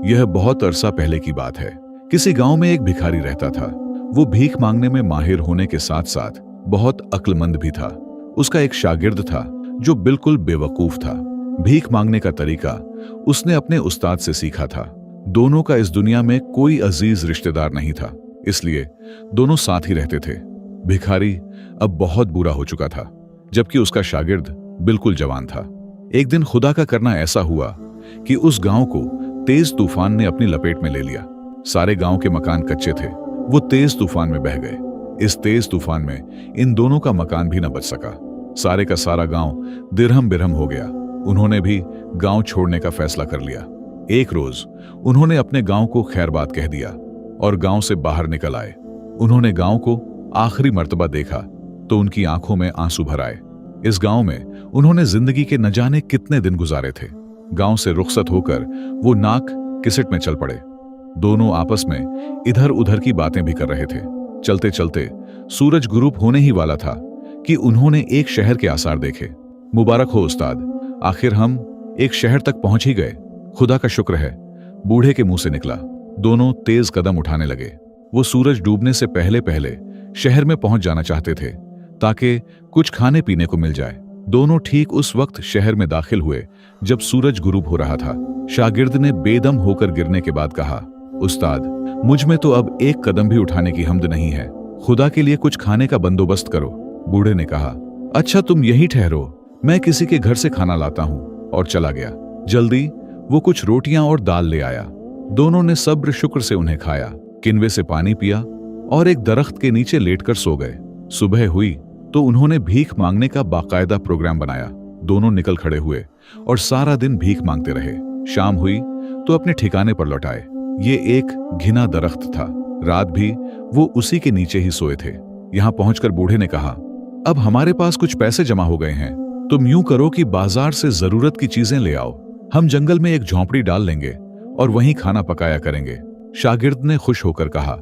यह बहुत अरसा पहले की बात है। किसी गांव में एक भिखारी रहता था। वो भीख मांगने में माहिर होने के साथ साथ बहुत अक्लमंद भी था। उसका एक शागिर्द था जो बिल्कुल बेवकूफ था। भीख मांगने का तरीका उसने अपने उस्ताद से सीखा था। दोनों का इस दुनिया में कोई अजीज रिश्तेदार नहीं था, इसलिए दोनों साथ ही रहते थे। भिखारी अब बहुत बुरा हो चुका था, जबकि उसका शागिर्द बिल्कुल जवान था। एक दिन खुदा का करना ऐसा हुआ कि उस गांव को तेज तूफान ने अपनी लपेट में ले लिया। सारे गांव के मकान कच्चे थे, वो तेज तूफान में बह गए। इस तेज तूफान में इन दोनों का मकान भी न बच सका। सारे का सारा गांव दिरहम बिरहम हो गया। उन्होंने भी गांव छोड़ने का फैसला कर लिया। एक रोज उन्होंने अपने गांव को खैरबाद कह दिया और गांव से बाहर निकल आए। उन्होंने गांव को आखिरी मर्तबा देखा तो उनकी आंखों में आंसू भर आए। इस गांव में उन्होंने जिंदगी के न जाने कितने दिन गुजारे थे। गांव से रुखसत होकर वो नाक किसिट में चल पड़े। दोनों आपस में इधर उधर की बातें भी कर रहे थे। चलते चलते सूरज गुरूब होने ही वाला था कि उन्होंने एक शहर के आसार देखे। मुबारक हो उस्ताद, आखिर हम एक शहर तक पहुंच ही गए। खुदा का शुक्र है, बूढ़े के मुंह से निकला। दोनों तेज कदम उठाने लगे। वो सूरज डूबने से पहले पहले शहर में पहुंच जाना चाहते थे ताकि कुछ खाने पीने को मिल जाए। दोनों ठीक उस वक्त शहर में दाखिल हुए जब सूरज गुरूब हो रहा था। शागिर्द ने बेदम होकर गिरने के बाद कहा, उस्ताद, मुझ में तो अब एक कदम भी उठाने की हिम्मत नहीं है। खुदा के लिए कुछ खाने का बंदोबस्त करो। बूढ़े ने कहा, अच्छा तुम यहीं ठहरो, मैं किसी के घर से खाना लाता हूं, और चला गया। जल्दी वो कुछ रोटियां और दाल ले आया। दोनों ने सब्र शुक्र से उन्हें खाया, किनवे से पानी पिया और एक दरख्त के नीचे लेटकर सो गए। सुबह हुई तो उन्होंने भीख मांगने का बाकायदा प्रोग्राम बनाया। दोनों निकल खड़े हुए और सारा दिन भीख मांगते रहे। शाम हुई तो अपने ठिकाने पर लौट आए। ये एक घिना दरख्त था। रात भी वो उसी के नीचे ही सोए थे। यहां पहुंचकर बूढ़े ने कहा, अब हमारे पास कुछ पैसे जमा हो गए हैं। तुम यूं करो कि बाजार से जरूरत की चीजें ले आओ। हम जंगल में एक झोंपड़ी डाल लेंगे और वहीं खाना पकाया करेंगे। शागिर्द ने खुश होकर कहा,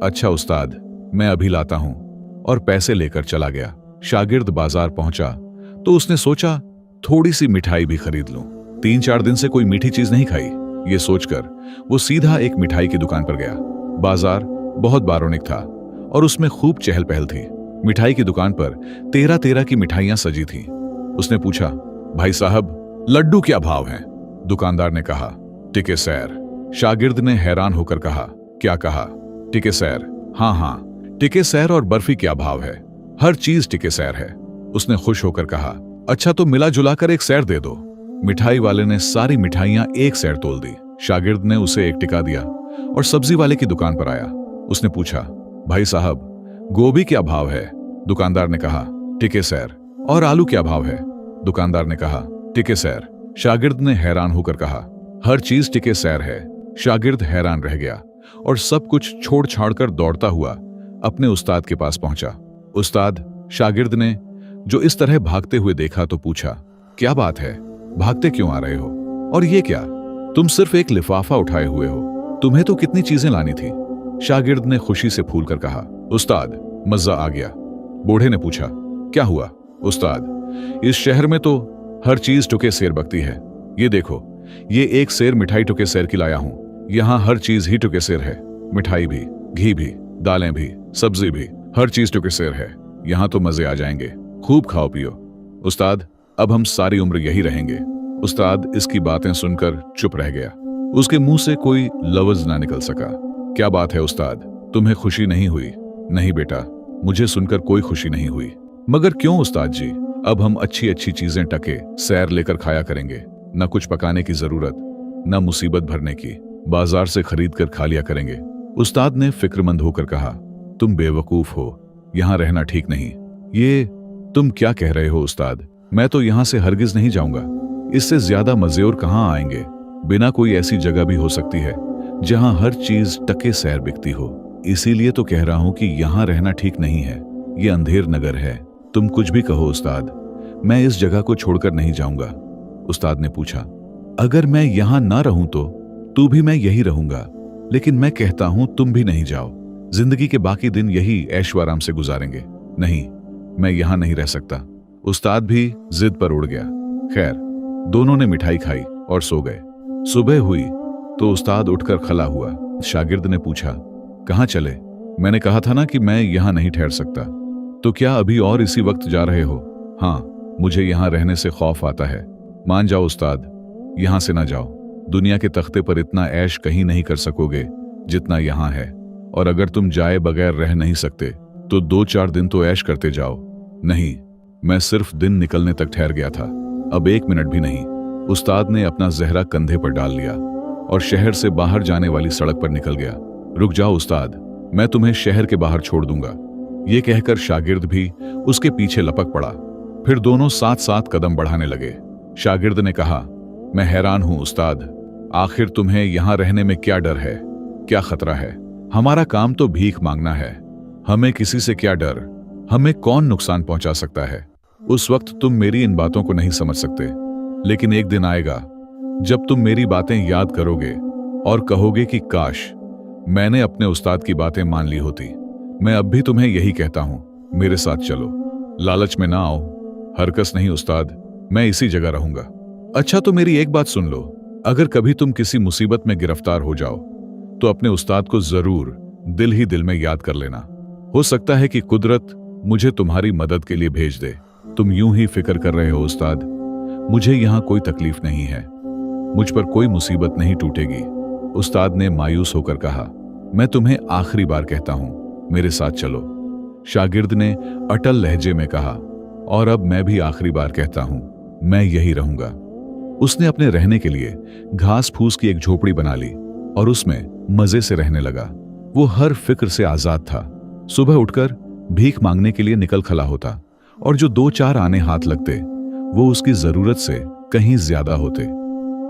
अच्छा उस्ताद, मैं अभी लाता हूं, और पैसे लेकर चला गया। शागिर्द बाजार पहुंचा तो उसने सोचा थोड़ी सी मिठाई भी खरीद लूं। 3-4 दिन से कोई मीठी चीज नहीं खाई। ये सोचकर वो सीधा एक मिठाई की दुकान पर गया। बाजार बहुत बारोनिक था और उसमें खूब चहल पहल थी। मिठाई की दुकान पर 13 की मिठाइयां सजी थीं। उसने पूछा, भाई साहब, लड्डू क्या भाव हैं? दुकानदार ने कहा, टिके सैर। शागिर्द ने हैरान होकर कहा, क्या कहा? टिके सैर? हाँ हाँ, टिके सैर। और बर्फी क्या भाव है? हर चीज टिके सैर है। उसने खुश होकर कहा, अच्छा तो मिला जुलाकर एक सैर दे दो। मिठाई वाले ने सारी मिठाइयां एक सैर तोल दी। शागिर्द ने उसे एक टिका दिया और सब्जी वाले की दुकान पर आया। उसने पूछा, भाई साहब, गोभी क्या भाव है? दुकानदार ने कहा, टिके सैर। और आलू क्या भाव है? दुकानदार ने कहा, टिके सैर। शागिर्द ने हैरान होकर कहा, हर चीज टिके सैर है। शागिर्द हैरान रह गया और सब कुछ छोड़ छाड़ कर दौड़ता हुआ अपने उस्ताद के पास पहुंचा। उस्ताद, शागिर्द ने जो इस तरह भागते हुए देखा तो पूछा, क्या बात है, भागते क्यों आ रहे हो? और ये क्या, तुम सिर्फ एक लिफाफा उठाए हुए हो, तुम्हें तो कितनी चीजें लानी थी। शागिर्द ने खुशी से फूलकर कहा, उस्ताद, मजा आ गया। बूढ़े ने पूछा, क्या हुआ? उस्ताद, इस शहर में तो हर चीज टुके सेर बकती है। ये देखो, ये एक सेर मिठाई टुके सेर की लाया हूं। यहां हर चीज ही टुके सेर है। मिठाई भी, घी भी, दालें भी, सब्जी भी, हर चीज टुके सेर है। यहां तो मजे आ जाएंगे, खूब खाओ पियो। उस्ताद, अब हम सारी उम्र यही रहेंगे। उस्ताद इसकी बातें सुनकर चुप रह गया। उसके मुंह से कोई लफ्ज ना निकल सका। क्या बात है उस्ताद, तुम्हें खुशी नहीं हुई? नहीं बेटा, मुझे सुनकर कोई खुशी नहीं हुई। मगर क्यों उस्ताद जी? अब हम अच्छी अच्छी चीजें टके सैर लेकर खाया करेंगे। न कुछ पकाने की जरूरत, न मुसीबत भरने की। बाजार से खरीद कर खा लिया करेंगे। उस्ताद ने फिक्रमंद होकर कहा, तुम बेवकूफ हो, यहां रहना ठीक नहीं। ये तुम क्या कह रहे हो उस्ताद? मैं तो यहां से हरगिज नहीं जाऊंगा। इससे ज्यादा मजे और कहां आएंगे? बिना कोई ऐसी जगह भी हो सकती है जहां हर चीज टके सैर बिकती हो। इसीलिए तो कह रहा हूं कि यहां रहना ठीक नहीं है। ये अंधेर नगर है। तुम कुछ भी कहो उस्ताद, मैं इस जगह को छोड़कर नहीं जाऊंगा। उस्ताद ने पूछा, अगर मैं यहां ना रहूं तो भी मैं यही रहूंगा। लेकिन मैं कहता हूं तुम भी नहीं जाओ। जिंदगी के बाकी दिन यही ऐशो आराम से गुजारेंगे। नहीं, मैं यहां नहीं रह सकता। उस्ताद भी जिद पर उड़ गया। खैर, दोनों ने मिठाई खाई और सो गए। सुबह हुई तो उस्ताद उठकर खला हुआ। शागिर्द ने पूछा, कहाँ चले? मैंने कहा था ना कि मैं यहां नहीं ठहर सकता। तो क्या अभी और इसी वक्त जा रहे हो? हाँ, मुझे यहां रहने से खौफ आता है। मान जाओ उस्ताद, यहां से ना जाओ। दुनिया के तख्ते पर इतना ऐश कहीं नहीं कर सकोगे जितना यहां है, और अगर तुम जाए बगैर रह नहीं सकते तो 2-4 दिन तो ऐश करते जाओ। नहीं, मैं सिर्फ दिन निकलने तक ठहर गया था, अब 1 मिनट भी नहीं। उस्ताद ने अपना जहरा कंधे पर डाल लिया और शहर से बाहर जाने वाली सड़क पर निकल गया। रुक जाओ उस्ताद, मैं तुम्हें शहर के बाहर छोड़ दूंगा। ये कहकर शागिर्द भी उसके पीछे लपक पड़ा। फिर दोनों साथ साथ कदम बढ़ाने लगे। शागिर्द ने कहा, मैं हैरान हूं उस्ताद, आखिर तुम्हें यहां रहने में क्या डर है, क्या खतरा है? हमारा काम तो भीख मांगना है, हमें किसी से क्या डर, हमें कौन नुकसान पहुंचा सकता है? उस वक्त तुम मेरी इन बातों को नहीं समझ सकते, लेकिन एक दिन आएगा जब तुम मेरी बातें याद करोगे और कहोगे कि काश मैंने अपने उस्ताद की बातें मान ली होती। मैं अब भी तुम्हें यही कहता हूं, मेरे साथ चलो, लालच में ना आओ। हरकस नहीं उस्ताद, मैं इसी जगह रहूंगा। अच्छा तो मेरी एक बात सुन लो, अगर कभी तुम किसी मुसीबत में गिरफ्तार हो जाओ तो अपने उस्ताद को जरूर दिल ही दिल में याद कर लेना। हो सकता है कि कुदरत मुझे तुम्हारी मदद के लिए भेज दे। तुम यूं ही फिक्र कर रहे हो उस्ताद, मुझे यहां कोई तकलीफ नहीं है, मुझ पर कोई मुसीबत नहीं टूटेगी। उस्ताद ने मायूस होकर कहा, मैं तुम्हें आखिरी बार कहता हूं, मेरे साथ चलो। शागिर्द ने अटल लहजे में कहा, और अब मैं भी आखिरी बार कहता हूं, मैं यही रहूंगा। उसने अपने रहने के लिए घास फूस की एक झोपड़ी बना ली और उसमें मजे से रहने लगा। वो हर फिक्र से आजाद था। सुबह उठकर भीख मांगने के लिए निकल खला होता, और जो 2-4 आने हाथ लगते वो उसकी जरूरत से कहीं ज्यादा होते,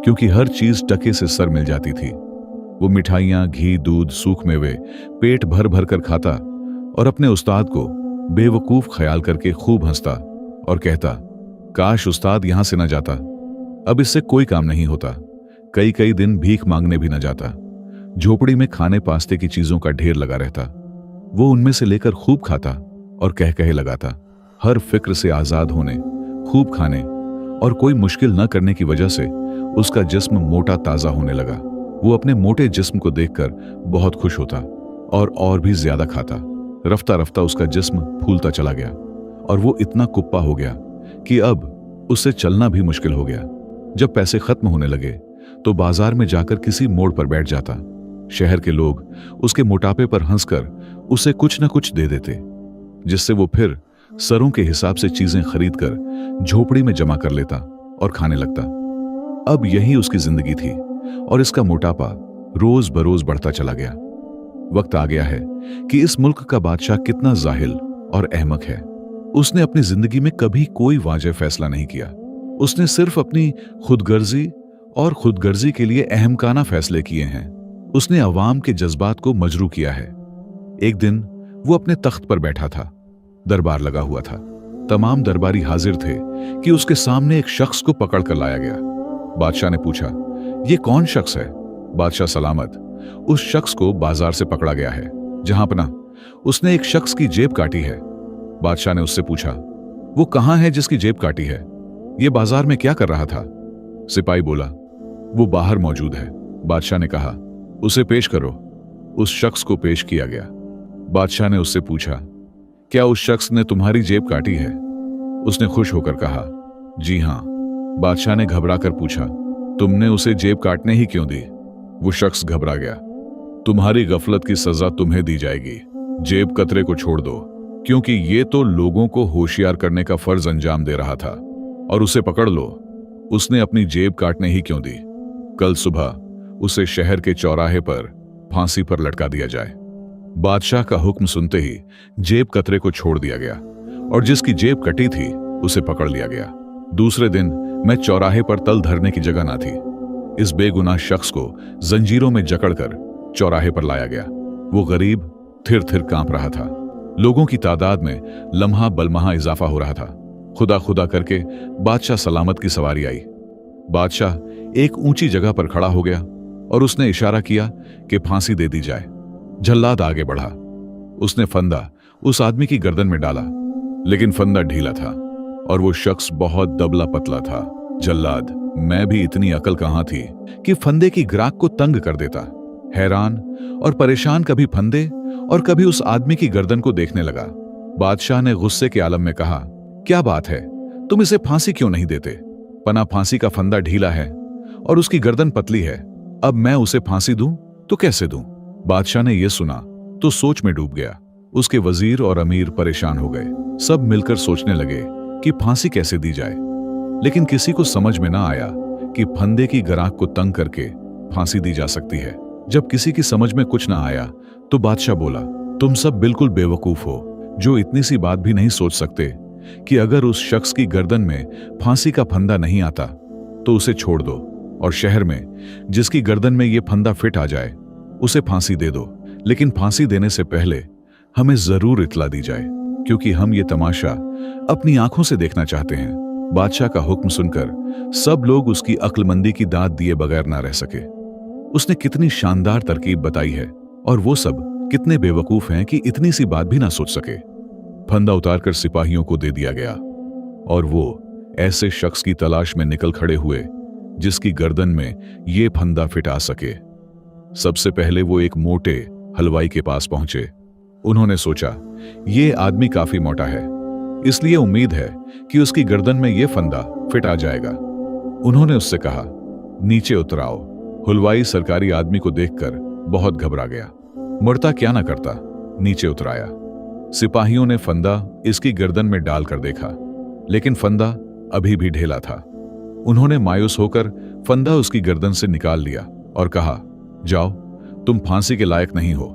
क्योंकि हर चीज टके से सर मिल जाती थी। वो मिठाइयां, घी, दूध, सूख मेवे पेट भर भर कर खाता और अपने उस्ताद को बेवकूफ ख्याल करके खूब हंसता और कहता, काश उस्ताद यहां से न जाता, अब इससे कोई काम नहीं होता। कई कई दिन भीख मांगने भी न जाता। झोपड़ी में खाने पास्ते की चीजों का ढेर लगा रहता, वो उनमें से लेकर खूब खाता और कह कहे लगाता। हर फिक्र से आजाद होने, खूब खाने और कोई मुश्किल न करने की वजह से उसका जिस्म मोटा ताजा होने लगा। वो अपने मोटे जिस्म को देखकर बहुत खुश होता और भी ज्यादा खाता। रफ्ता रफ्ता उसका जिस्म फूलता चला गया और वो इतना कुप्पा हो गया कि अब उससे चलना भी मुश्किल हो गया। जब पैसे खत्म होने लगे तो बाजार में जाकर किसी मोड़ पर बैठ जाता। शहर के लोग उसके मोटापे पर हंसकर उसे कुछ न कुछ दे देते, जिससे वो फिर सरों के हिसाब से चीजें खरीदकर झोपड़ी में जमा कर लेता और खाने लगता। अब यही उसकी जिंदगी थी और इसका मोटापा रोज बरोज बढ़ता चला गया। वक्त आ गया है कि इस मुल्क का बादशाह कितना जाहिल और अहमक है। उसने अपनी जिंदगी में कभी कोई वाजिब फैसला नहीं किया। उसने सिर्फ अपनी खुदगर्जी के लिए अहमकाना फैसले किए हैं। उसने अवाम के जज्बात को मजरू किया है। एक दिन वो अपने तख्त पर बैठा था, दरबार लगा हुआ था। तमाम दरबारी हाजिर थे कि उसके सामने एक शख्स को पकड़ कर लाया गया। बादशाह ने पूछा, ये कौन शख्स है? बादशाह सलामत, उस शख्स को बाजार से पकड़ा गया है जहांपना, उसने एक शख्स की जेब काटी है। बादशाह ने उससे पूछा, वो कहां है जिसकी जेब काटी है? ये बाजार में क्या कर रहा था? सिपाही बोला, वो बाहर मौजूद है। बादशाह ने कहा, उसे पेश करो। उस शख्स को पेश किया गया। बादशाह ने उससे पूछा, क्या उस शख्स ने तुम्हारी जेब काटी है? उसने खुश होकर कहा, जी हां। बादशाह ने घबरा कर पूछा, तुमने उसे जेब काटने ही क्यों दी? वो शख्स घबरा गया, तुम्हारी गफलत की सजा तुम्हें दी जाएगी। जेब कतरे को छोड़ दो, क्योंकि ये तो लोगों को होशियार करने का फर्ज अंजाम दे रहा था, और उसे पकड़ लो। उसने अपनी जेब काटने ही क्यों दी? कल सुबह उसे शहर के चौराहे पर फांसी पर लटका दिया जाए। बादशाह का हुक्म सुनते ही जेब कतरे को छोड़ दिया गया और जिसकी जेब कटी थी उसे पकड़ लिया गया। दूसरे दिन मैं चौराहे पर तल धरने की जगह ना थी। इस बेगुनाह शख्स को जंजीरों में जकड़कर चौराहे पर लाया गया। वो गरीब थिर थिर कांप रहा था। लोगों की तादाद में लम्हा बलमहा इजाफा हो रहा था। खुदा खुदा करके बादशाह सलामत की सवारी आई। बादशाह एक ऊंची जगह पर खड़ा हो गया और उसने इशारा किया कि फांसी दे दी जाए। जल्लाद आगे बढ़ा। उसने फंदा उस आदमी की गर्दन में डाला, लेकिन फंदा ढीला था और वो शख्स बहुत दबला पतला था। जल्लाद मैं भी इतनी अकल कहाँ थी कि फंदे की ग्राहक को तंग कर देता। हैरान और परेशान कभी फंदे और कभी उस आदमी की गर्दन को देखने लगा। बादशाह ने गुस्से के आलम में कहा, क्या बात है, तुम इसे फांसी क्यों नहीं देते? पना फांसी का फंदा ढीला है और उसकी गर्दन पतली है। अब मैं उसे फांसी दूं तो कैसे दूं? बादशाह ने यह सुना तो सोच में डूब गया। उसके वजीर और अमीर परेशान हो गए। सब मिलकर सोचने लगे कि फांसी कैसे दी जाए, लेकिन किसी को समझ में ना आया कि फंदे की ग्राहक को तंग करके फांसी दी जा सकती है। जब किसी की समझ में कुछ ना आया तो बादशाह बोला, तुम सब बिल्कुल बेवकूफ हो जो इतनी सी बात भी नहीं सोच सकते कि अगर उस शख्स की गर्दन में फांसी का फंदा नहीं आता तो उसे छोड़ दो और शहर में जिसकी गर्दन में यह फंदा फिट आ जाए उसे फांसी दे दो। लेकिन फांसी देने से पहले हमें जरूर इत्तला दी जाए, क्योंकि हम ये तमाशा अपनी आंखों से देखना चाहते हैं। बादशाह का हुक्म सुनकर सब लोग उसकी अक्लमंदी की दाद दिए बगैर ना रह सके। उसने कितनी शानदार तरकीब बताई है और वो सब कितने बेवकूफ हैं कि इतनी सी बात भी ना सोच सके। फंदा उतारकर सिपाहियों को दे दिया गया और वो ऐसे शख्स की तलाश में निकल खड़े हुए जिसकी गर्दन में ये फंदा फिट आ सके। सबसे पहले वो एक मोटे हलवाई के पास पहुंचे। उन्होंने सोचा, ये आदमी काफी मोटा है, इसलिए उम्मीद है कि उसकी गर्दन में ये फंदा फिट आ जाएगा। उन्होंने उससे कहा, नीचे उतराओ। हलवाई सरकारी आदमी को देखकर बहुत घबरा गया। मुड़ता क्या ना करता, नीचे उतराया। सिपाहियों ने फंदा इसकी गर्दन में डालकर देखा, लेकिन फंदा अभी भी ढीला था। उन्होंने मायूस होकर फंदा उसकी गर्दन से निकाल लिया और कहा, जाओ, तुम फांसी के लायक नहीं हो।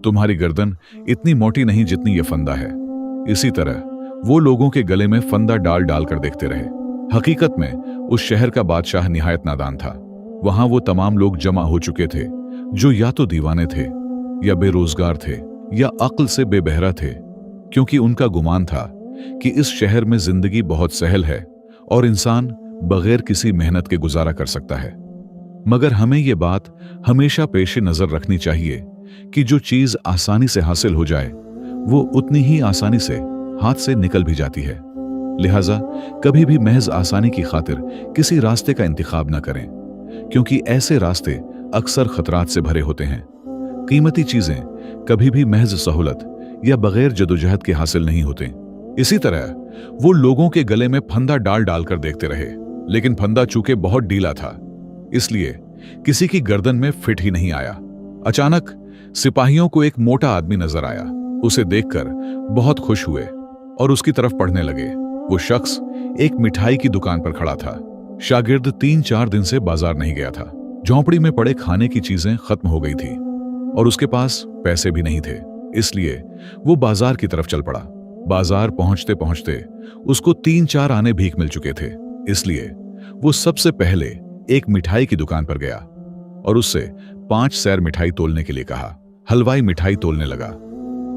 तुम्हारी गर्दन इतनी मोटी नहीं जितनी यह फंदा है। इसी तरह वो लोगों के गले में फंदा डाल डाल कर देखते रहे। हकीकत में उस शहर का बादशाह निहायत नादान था। वहां वो तमाम लोग जमा हो चुके थे जो या तो दीवाने थे या बेरोजगार थे या अक्ल से बेबहरा थे, क्योंकि उनका गुमान था कि इस शहर में जिंदगी बहुत सहल है और इंसान बगैर किसी मेहनत के गुजारा कर सकता है। मगर हमें यह बात हमेशा पेश नजर रखनी चाहिए कि जो चीज आसानी से हासिल हो जाए वो उतनी ही आसानी से हाथ से निकल भी जाती है। लिहाजा कभी भी महज आसानी की खातिर किसी रास्ते का इंतखाब न करें, क्योंकि ऐसे रास्ते अक्सर खतरात से भरे होते हैं। कीमती चीजें कभी भी महज सहूलत या बगैर जदोजहद के हासिल नहीं होते। इसी तरह वो लोगों के गले में फंदा डाल डाल कर देखते रहे, लेकिन फंदा चूंकि बहुत ढीला था इसलिए किसी की गर्दन में फिट ही नहीं आया। अचानक सिपाहियों को एक मोटा आदमी नजर आया। उसे देखकर बहुत खुश हुए और उसकी तरफ पढ़ने लगे। वो शख्स एक मिठाई की दुकान पर खड़ा था। शागिर्द 3-4 दिन से बाजार नहीं गया था। झोंपड़ी में पड़े खाने की चीजें खत्म हो गई थी और उसके पास पैसे भी नहीं थे, इसलिए वो बाजार की तरफ चल पड़ा। बाजार पहुंचते पहुंचते उसको 3-4 आने भीख मिल चुके थे, इसलिए वो सबसे पहले एक मिठाई की दुकान पर गया और उससे 5 सैर मिठाई तोलने के लिए कहा। हलवाई मिठाई तोलने लगा।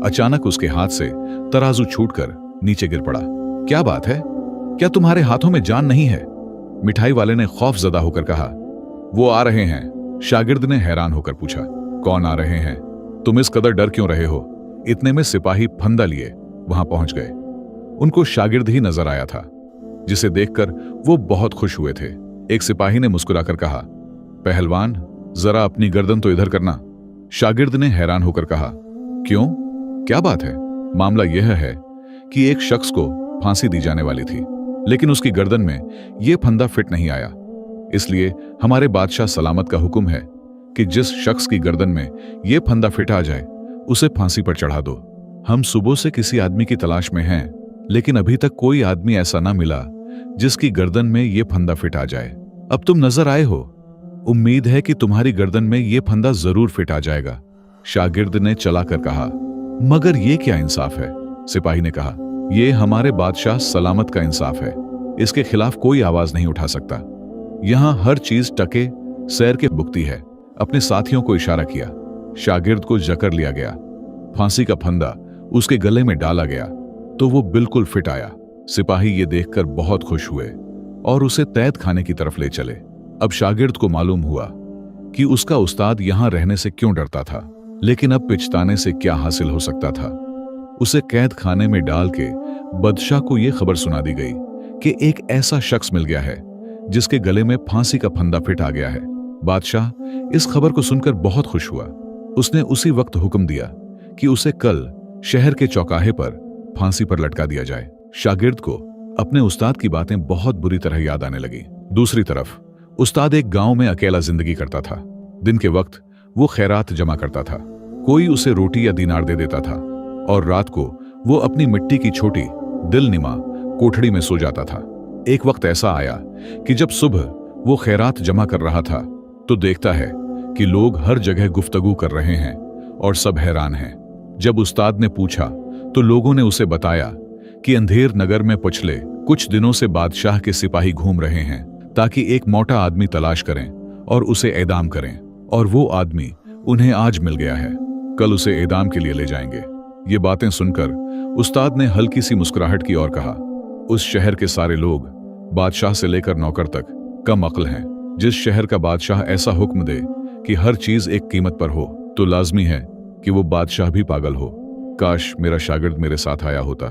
अचानक उसके हाथ से तराजू छूटकर नीचे गिर पड़ा। क्या बात है, क्या तुम्हारे हाथों में जान नहीं है? मिठाई वाले ने खौफजदा होकर कहा। वो आ रहे हैं। शागिर्द ने हैरान होकर पूछा, कौन आ रहे हैं? तुम इस कदर डर क्यों रहे हो? इतने में सिपाही फंदा लिए वहां पहुंच गए। उनको शागिर्द ही नजर आया था, जिसे देखकर वो बहुत खुश हुए थे। एक सिपाही ने मुस्कुराकर कहा, पहलवान, जरा अपनी गर्दन तो इधर करना। शागिर्द ने हैरान होकर कहा, क्यों, क्या बात है? मामला यह है कि एक शख्स को फांसी दी जाने वाली थी, लेकिन उसकी गर्दन में यह फंदा फिट नहीं आया, इसलिए हमारे बादशाह सलामत का हुक्म है कि जिस शख्स की गर्दन में यह फंदा फिट आ जाए उसे फांसी पर चढ़ा दो। हम सुबह से किसी आदमी की तलाश में हैं, लेकिन अभी तक कोई आदमी ऐसा ना मिला जिसकी गर्दन में यह फंदा फिट आ जाए। अब तुम नजर आए हो, उम्मीद है कि तुम्हारी गर्दन में यह फंदा जरूर फिट आ जाएगा। शागिर्द ने चलाकर कहा, मगर यह क्या इंसाफ है? सिपाही ने कहा, यह हमारे बादशाह सलामत का इंसाफ है, इसके खिलाफ कोई आवाज नहीं उठा सकता। यहां हर चीज टके सैर के बुकती है। अपने साथियों को इशारा किया। शागिर्द को जकड़ लिया गया। फांसी का फंदा उसके गले में डाला गया तो वो बिल्कुल फिट आया। सिपाही ये देखकर बहुत खुश हुए और उसे तैद खाने की तरफ ले चले। अब शागिर्द को मालूम हुआ कि उसका उस्ताद यहां रहने से क्यों डरता था, लेकिन अब पिछताने से क्या हासिल हो सकता था। उसे कैद खाने में डाल के बादशाह को यह खबर सुना दी गई कि एक ऐसा शख्स मिल गया है जिसके गले में फांसी का फंदा फिट आ गया है। बादशाह इस खबर को सुनकर बहुत खुश हुआ। उसने उसी वक्त हुक्म दिया कि उसे कल शहर के चौराहे पर फांसी पर लटका दिया जाए। शागिर्द को अपने उस्ताद की बातें बहुत बुरी तरह याद आने लगी। दूसरी तरफ उस्ताद एक गांव में अकेला जिंदगी करता था। दिन के वक्त वो खैरात जमा करता था, कोई उसे रोटी या दीनार दे देता था, और रात को वो अपनी मिट्टी की छोटी दिलनिमा कोठड़ी में सो जाता था। एक वक्त ऐसा आया कि जब सुबह वो खैरात जमा कर रहा था तो देखता है कि लोग हर जगह गुफ्तगू कर रहे हैं और सब हैरान हैं। जब उस्ताद ने पूछा तो लोगों ने उसे बताया कि अंधेर नगर में पिछले कुछ दिनों से बादशाह के सिपाही घूम रहे हैं ताकि एक मोटा आदमी तलाश करें और उसे एदाम करें, और वो आदमी उन्हें आज मिल गया है। कल उसे एदाम के लिए ले जाएंगे। ये बातें सुनकर उस्ताद ने हल्की सी मुस्कुराहट की और कहा, उस शहर के सारे लोग बादशाह से लेकर नौकर तक कम अक्ल हैं। जिस शहर का बादशाह ऐसा हुक्म दे कि हर चीज एक कीमत पर हो तो लाजमी है कि वो बादशाह भी पागल हो। काश मेरा शागिर्द मेरे साथ आया होता,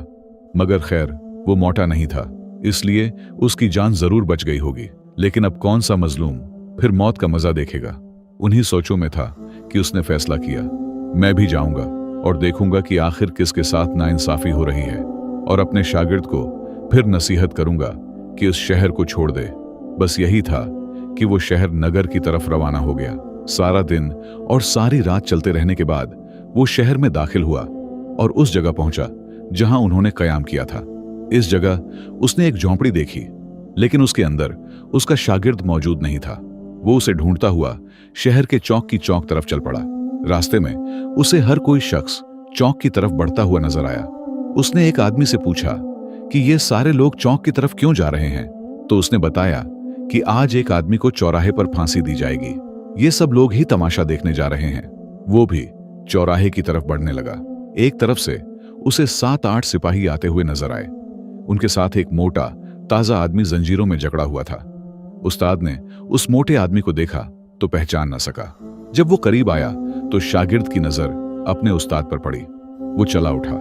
मगर खैर वो मोटा नहीं था, इसलिए उसकी जान जरूर बच गई होगी। लेकिन अब कौन सा मजलूम फिर मौत का मजा देखेगा। उन्हीं सोचों में था कि उसने फैसला किया, मैं भी जाऊंगा और देखूंगा कि आखिर किसके साथ नाइंसाफी हो रही है, और अपने शागिर्द को फिर नसीहत करूंगा कि उस शहर को छोड़ दे। बस यही था कि वो शहर नगर की तरफ रवाना हो गया। सारा दिन और सारी रात चलते रहने के बाद वो शहर में दाखिल हुआ और उस जगह पहुंचा जहां उन्होंने कयाम किया था। इस जगह उसने एक झोंपड़ी देखी, लेकिन उसके अंदर उसका शागिर्द मौजूद नहीं था। वो उसे ढूंढता हुआ शहर के चौक की चौक तरफ चल पड़ा। रास्ते में उसे हर कोई शख्स चौक की तरफ बढ़ता हुआ नजर आया। उसने एक आदमी से पूछा कि ये सारे लोग चौक की तरफ क्यों जा रहे हैं, तो उसने बताया कि आज एक आदमी को चौराहे पर फांसी दी जाएगी। ये सब लोग ही तमाशा देखने जा रहे हैं। वो भी चौराहे की तरफ बढ़ने लगा। एक तरफ से उसे 7-8 सिपाही आते हुए नजर आए। उनके साथ एक मोटा ताजा आदमी जंजीरों में जकड़ा हुआ था। उस्ताद ने उस मोटे आदमी को देखा तो पहचान न सका। जब वो करीब आया तो शागिर्द की नजर अपने उस्ताद पर पड़ी। वो चला उठा,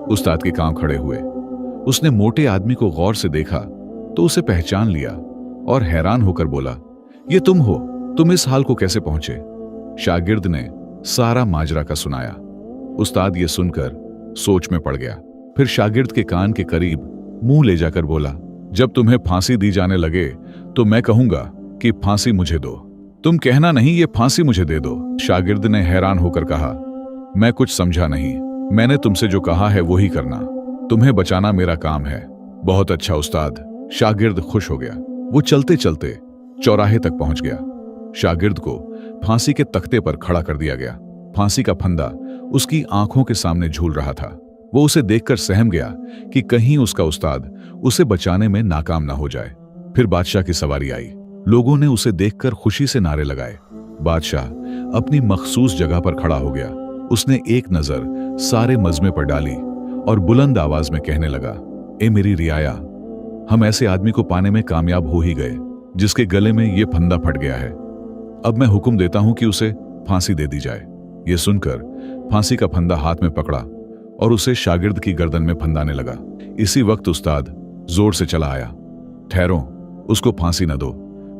उस्ताद के काम खड़े हुए। उसने मोटे आदमी को गौर से देखा तो उसे पहचान लिया और हैरान होकर बोला, ये तुम हो? तुम इस हाल को कैसे पहुंचे? शागिर्द ने सारा माजरा का सुनाया। उस्ताद ये सुनकर सोच में पड़ गया। फिर शागिर्द के कान के करीब मुंह ले जाकर बोला, जब तुम्हें फांसी दी जाने लगे तो मैं कहूंगा कि फांसी मुझे दो, तुम कहना नहीं ये फांसी मुझे दे दो। शागिर्द ने हैरान होकर कहा, मैं कुछ समझा नहीं, मैंने तुमसे जो कहा है वही करना, तुम्हें बचाना मेरा काम है। बहुत अच्छा उस्ताद। शागिर्द खुश हो गया। वो चलते चलते चौराहे तक पहुंच गया। शागिर्द को फांसी के तख्ते पर खड़ा कर दिया गया। फांसी का फंदा उसकी आंखों के सामने झूल रहा था। वो उसे देखकर सहम गया कि कहीं उसका उस्ताद उसे बचाने में नाकाम ना हो जाए। फिर बादशाह की सवारी आई। लोगों ने उसे देखकर खुशी से नारे लगाए। बादशाह अपनी मखसूस जगह पर खड़ा हो गया। उसने एक नजर सारे मजमे पर डाली और बुलंद आवाज में कहने लगा, ए मेरी रियाया, हम ऐसे आदमी को पाने में कामयाब हो ही गए जिसके गले में ये फंदा फट गया है। अब मैं हुक्म देता हूं कि उसे फांसी दे दी जाए। यह सुनकर फांसी का फंदा हाथ में पकड़ा और उसे शागिर्द की गर्दन में फंदाने लगा। इसी वक्त उस्ताद जोर से चला आया, ठहरो, उसको फांसी न दो,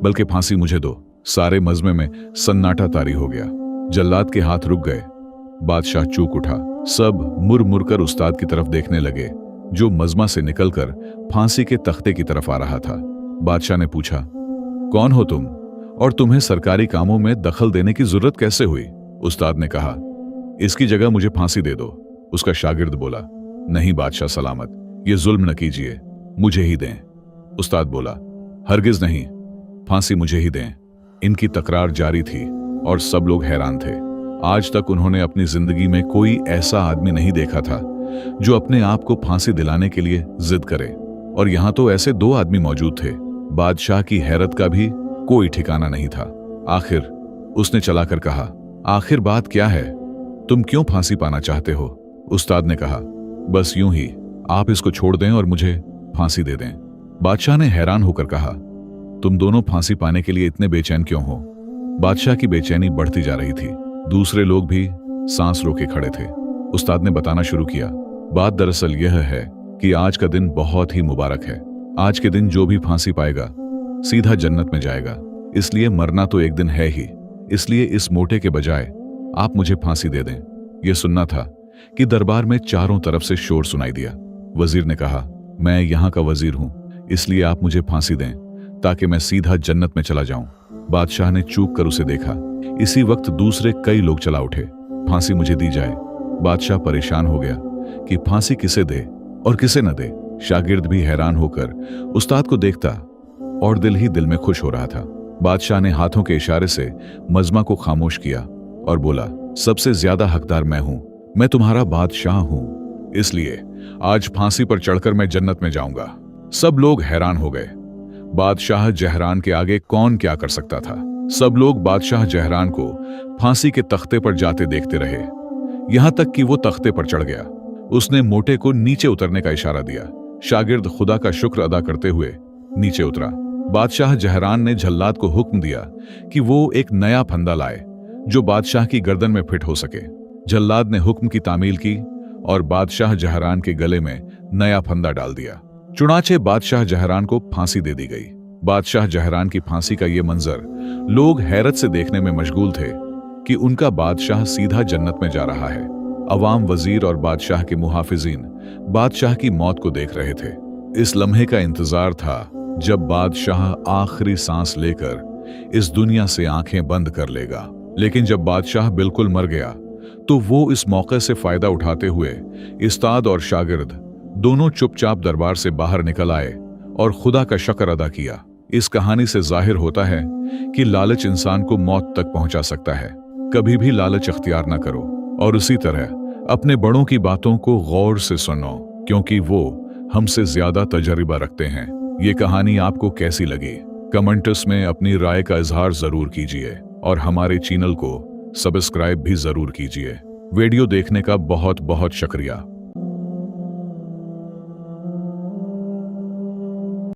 बल्कि फांसी मुझे दो। सारे मजमे में सन्नाटा तारी हो गया। जल्लाद के हाथ रुक गए। बादशाह चूक उठा। सब मुर मुर कर उस्ताद की तरफ देखने लगे, जो मजमा से निकलकर फांसी के तख्ते की तरफ आ रहा था। बादशाह ने पूछा, कौन हो तुम और तुम्हें सरकारी कामों में दखल देने की जरूरत कैसे हुई? उस्ताद ने कहा, इसकी जगह मुझे फांसी दे दो। उसका शागिर्द बोला, नहीं बादशाह सलामत, ये जुल्म न कीजिए, मुझे ही दें। उस्ताद बोला, हरगिज नहीं, फांसी मुझे ही दें। इनकी तकरार जारी थी और सब लोग हैरान थे। आज तक उन्होंने अपनी जिंदगी में कोई ऐसा आदमी नहीं देखा था जो अपने आप को फांसी दिलाने के लिए जिद करे, और यहां तो ऐसे 2 आदमी मौजूद थे। बादशाह की हैरत का भी कोई ठिकाना नहीं था। आखिर उसने चलाकर कहा, आखिर बात क्या है? तुम क्यों फांसी पाना चाहते हो? उस्ताद ने कहा, बस यूं ही, आप इसको छोड़ दें और मुझे फांसी दे दें। बादशाह ने हैरान होकर कहा, तुम दोनों फांसी पाने के लिए इतने बेचैन क्यों हो? बादशाह की बेचैनी बढ़ती जा रही थी। दूसरे लोग भी सांस रोके खड़े थे। उस्ताद ने बताना शुरू किया, बात दरअसल यह है कि आज का दिन बहुत ही मुबारक है। आज के दिन जो भी फांसी पाएगा सीधा जन्नत में जाएगा। इसलिए मरना तो एक दिन है ही, इसलिए इस मोटे के बजाय आप मुझे फांसी दे दें। यह सुनना था कि दरबार में चारों तरफ से शोर सुनाई दिया। वजीर ने कहा, मैं यहाँ का वजीर हूं, इसलिए आप मुझे फांसी दें ताकि मैं सीधा जन्नत में चला जाऊं। बादशाह ने चूक कर उसे देखा। इसी वक्त दूसरे कई लोग चला उठे, फांसी मुझे दी जाए। बादशाह परेशान हो गया कि फांसी किसे दे और किसे न दे। शागिर्द भी हैरान होकर उस्ताद को देखता और दिल ही दिल में खुश हो रहा था। बादशाह ने हाथों के इशारे से मजमा को खामोश किया और बोला, सबसे ज्यादा हकदार मैं हूं, मैं तुम्हारा बादशाह हूं, इसलिए आज फांसी पर चढ़कर मैं जन्नत में जाऊंगा। सब लोग हैरान हो गए। बादशाह जहरान के आगे कौन क्या कर सकता था। सब लोग बादशाह जहरान को फांसी के तख्ते पर जाते देखते रहे, यहां तक कि वो तख्ते पर चढ़ गया। उसने मोटे को नीचे उतरने का इशारा दिया। शागिर्द खुदा का शुक्र अदा करते हुए नीचे उतरा। बादशाह जहरान ने जल्लाद को हुक्म दिया कि वो एक नया फंदा लाए जो बादशाह की गर्दन में फिट हो सके। जल्लाद ने हुक्म की तामील की और बादशाह जहरान के गले में नया फंदा डाल दिया। चुनाचे बादशाह जहरान को फांसी दे दी गई। बादशाह जहरान की फांसी का ये मंजर लोग हैरत से देखने में मशगूल थे कि उनका बादशाह सीधा जन्नत में जा रहा है। अवाम, वजीर और बादशाह के मुहाफिजीन बादशाह की मौत को देख रहे थे। इस लम्हे का इंतजार था जब बादशाह आखिरी सांस लेकर इस दुनिया से आंखें बंद कर लेगा। लेकिन जब बादशाह बिल्कुल मर गया तो वो इस मौके से फायदा उठाते हुए उस्ताद और शागिर्द दोनों चुपचाप दरबार से बाहर निकल आए और खुदा का शुक्र अदा किया। इस कहानी से जाहिर होता है कि लालच इंसान को मौत तक पहुंचा सकता है। कभी भी लालच अख्तियार ना करो और उसी तरह अपने बड़ों की बातों को गौर से सुनो, क्योंकि वो हमसे ज्यादा तजर्बा रखते हैं। ये कहानी आपको कैसी लगी? कमेंट्स में अपनी राय का इजहार जरूर कीजिए और हमारे चैनल को सब्सक्राइब भी जरूर कीजिए। वीडियो देखने का बहुत बहुत शुक्रिया।